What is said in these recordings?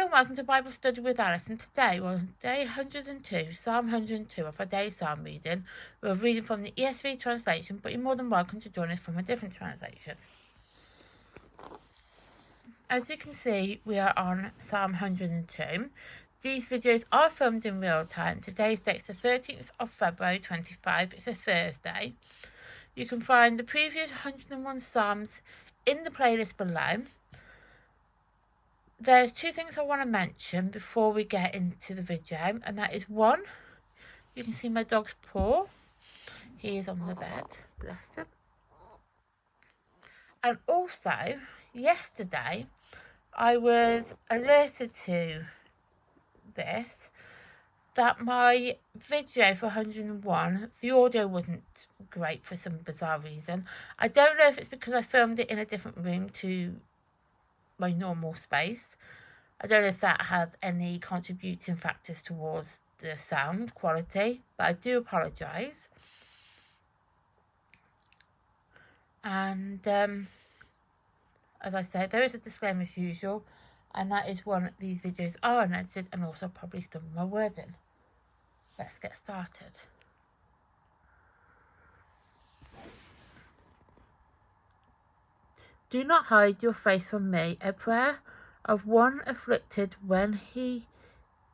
and welcome to Bible Study with Alice, and today we're on day 102, Psalm 102 of our daily psalm reading. We're reading from the ESV translation, but you're more than welcome to join us from a different translation. As you can see, we are on Psalm 102. These videos are filmed in real time. Today's date's the 13th of February 25. It's a Thursday. You can find the previous 101 psalms in the playlist below. There's two things I want to mention before we get into the video, and that is one, you can see my dog's paw. He is on the bed, bless him. And also, yesterday, I was alerted to this, that my video for 101, the audio wasn't great for some bizarre reason. I don't know if it's because I filmed it in a different room to my normal space. I don't know if that has any contributing factors towards the sound quality, but I do apologise. And as I said, there is a disclaimer as usual, and that is one, these videos are unedited and also probably stumble my wording. Let's get started. Do not hide your face from me, a prayer of one afflicted when he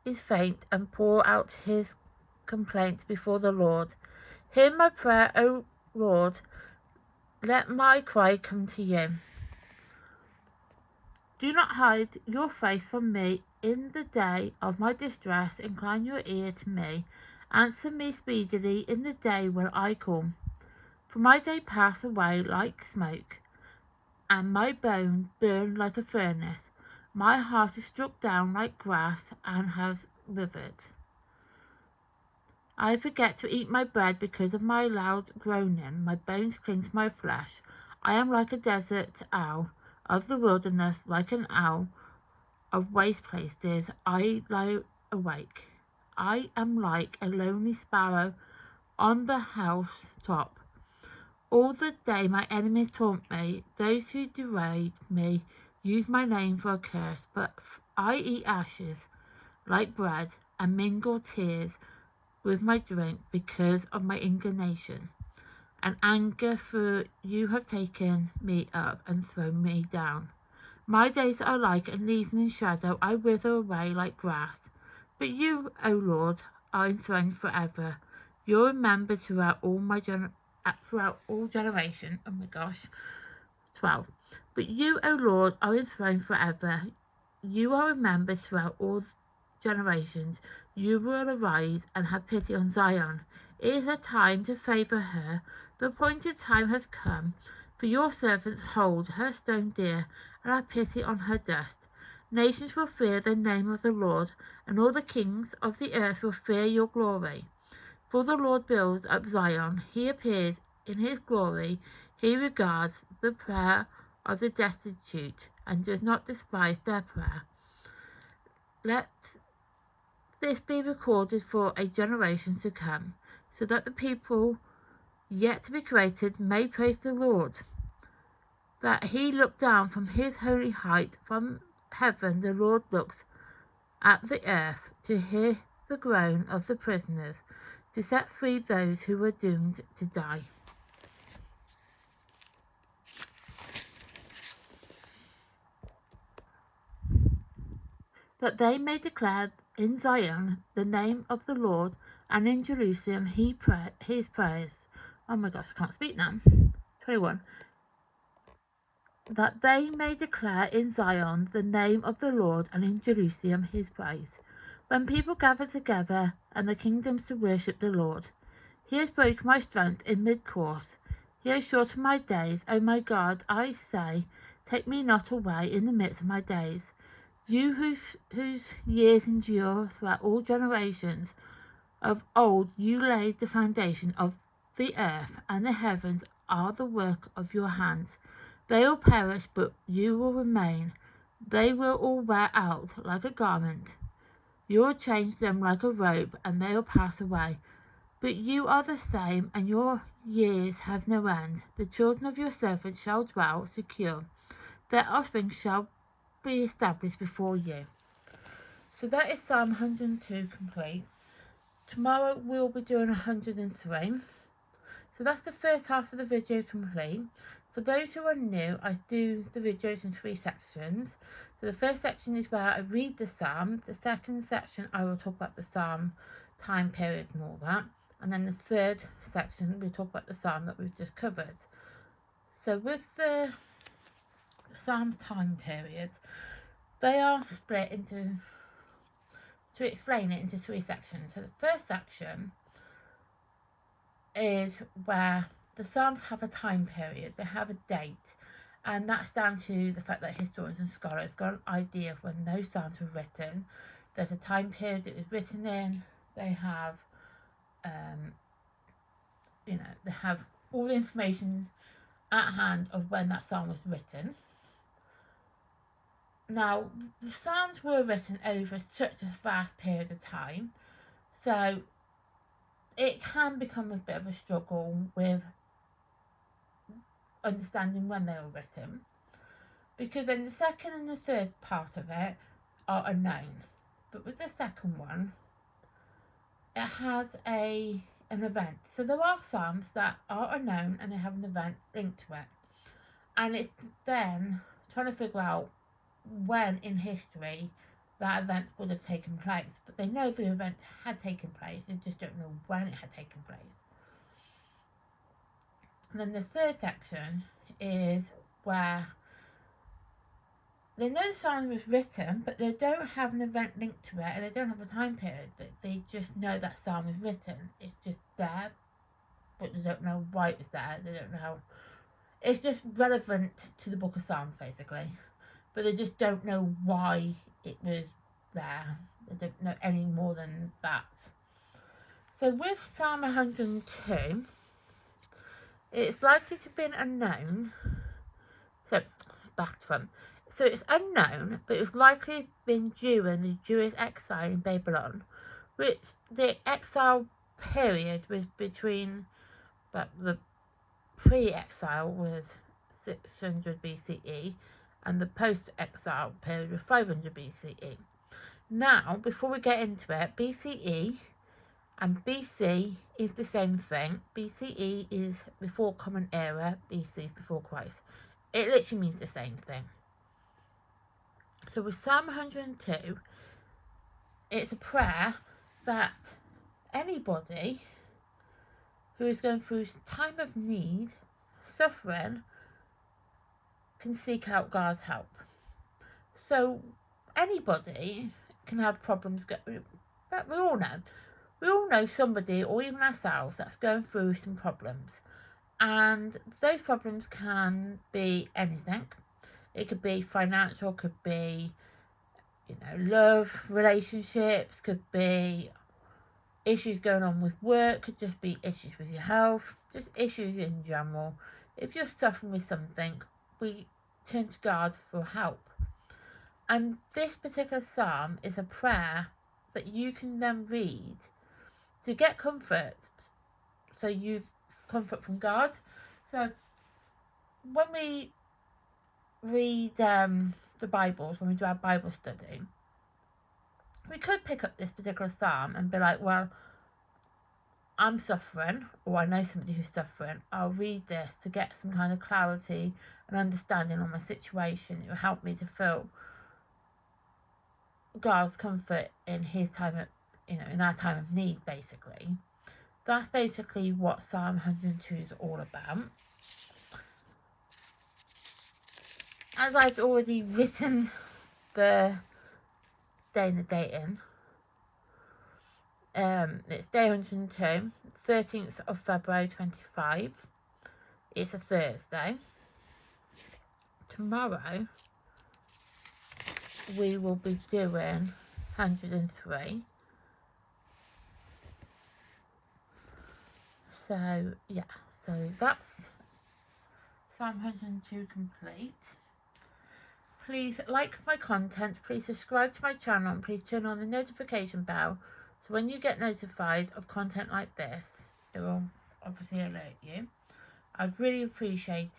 is faint, and pour out his complaint before the Lord. Hear my prayer, O Lord, let my cry come to you. Do not hide your face from me in the day of my distress. Incline your ear to me. Answer me speedily in the day when I call. For my day pass away like smoke, and my bone burn like a furnace. My heart is struck down like grass and has withered. I forget to eat my bread because of my loud groaning. My bones cling to my flesh. I am like a desert owl of the wilderness, like an owl of waste places. I lie awake. I am like a lonely sparrow on the housetop. All the day my enemies taunt me. Those who deride me use my name for a curse. But I eat ashes like bread and mingle tears with my drink because of my indignation and anger, for you have taken me up and thrown me down. My days are like an evening shadow. I wither away like grass. But you, O Lord, are enthroned forever. You're remembered throughout all generation. Oh my gosh. 12. But you, O Lord, are enthroned forever. You are remembered throughout all generations. You will arise and have pity on Zion. It is a time to favour her. The appointed time has come. For your servants hold her stone dear, and have pity on her dust. Nations will fear the name of the Lord, and all the kings of the earth will fear your glory. For the Lord builds up Zion. He appears in his glory. He regards the prayer of the destitute, and does not despise their prayer. Let this be recorded for a generation to come, so that the people yet to be created may praise the Lord. That he looked down from his holy height, from heaven the Lord looks at the earth, to hear the groan of the prisoners, to set free those who were doomed to die. That they may declare in Zion the name of the Lord, and in Jerusalem his praise. Oh my gosh, I can't speak now. 21. That they may declare in Zion the name of the Lord, and in Jerusalem his praise. When people gather together and the kingdoms to worship the Lord. He has broken my strength in mid-course. He has shortened my days. O my God, I say, take me not away in the midst of my days. You whose years endure throughout all generations, of old you laid the foundation of the earth, and the heavens are the work of your hands. They will perish, but you will remain. They will all wear out like a garment. You will change them like a robe, and they will pass away. But you are the same, and your years have no end. The children of your servants shall dwell secure. Their offspring shall be established before you. So that is Psalm 102 complete. Tomorrow we'll be doing 103. So that's the first half of the video complete. For those who are new, I do the videos in 3 sections. So the first section is where I read the psalm. The second section I will talk about the psalm, time periods and all that. And then the third section we talk about the psalm that we've just covered. So with the psalm's time periods, they are split into, to explain it, into 3 sections. So the first section is where the psalms have a time period, they have a date, and that's down to the fact that historians and scholars got an idea of when those psalms were written. There's a time period it was written in. They have they have all the information at hand of when that psalm was written. Now, the psalms were written over such a vast period of time, so it can become a bit of a struggle with understanding when they were written, because then the second and the third part of it are unknown. But with the second one, it has an event. So there are psalms that are unknown and they have an event linked to it. And it's then trying to figure out when in history that event would have taken place. But they know the event had taken place, they just don't know when it had taken place. And then the third section is where they know the psalm was written, but they don't have an event linked to it, and they don't have a time period. They just know that psalm was written. It's just there, but they don't know why it was there. They don't know. It's just relevant to the book of Psalms, basically. But they just don't know why it was there. They don't know any more than that. So with Psalm 102, it's likely to be an unknown. So, back to front. So it's unknown, but it's likely been during the Jewish exile in Babylon, which the exile period was between, but the pre-exile was 600 BCE, and the post-exile period was 500 BCE. Now, before we get into it, BCE and BC is the same thing. BCE is before Common Era, BC is before Christ. It literally means the same thing. So with Psalm 102, it's a prayer that anybody who is going through time of need, suffering, can seek out God's help. So anybody can have problems, but we all know somebody, or even ourselves, that's going through some problems. And those problems can be anything. It could be financial, could be, love, relationships, could be issues going on with work, could just be issues with your health, just issues in general. If you're suffering with something, we turn to God for help. And this particular psalm is a prayer that you can then read to get comfort. So you've comfort from God. So when we read the Bibles, when we do our Bible study, we could pick up this particular psalm and be like, well, I'm suffering, or I know somebody who's suffering. I'll read this to get some kind of clarity and understanding on my situation. It will help me to feel God's comfort in his time of, in our time of need, basically. That's basically what Psalm 102 is all about. As I've already written the day and the date in, it's day 102, 13th of February 25. It's a Thursday. Tomorrow we will be doing 103. So yeah, so that's Psalm 102 complete. Please like my content, please subscribe to my channel, and please turn on the notification bell so when you get notified of content like this, it will obviously alert you. I'd really appreciate,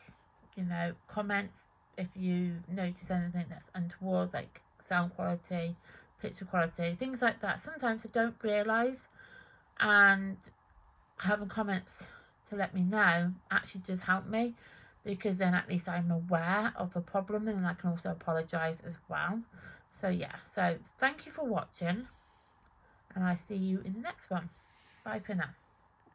comments if you notice anything that's untoward, like sound quality, picture quality, things like that. Sometimes I don't realise, and having comments to let me know actually does help me, because then at least I'm aware of the problem, and I can also apologise as well. So yeah, so thank you for watching, and I see you in the next one. Bye for now.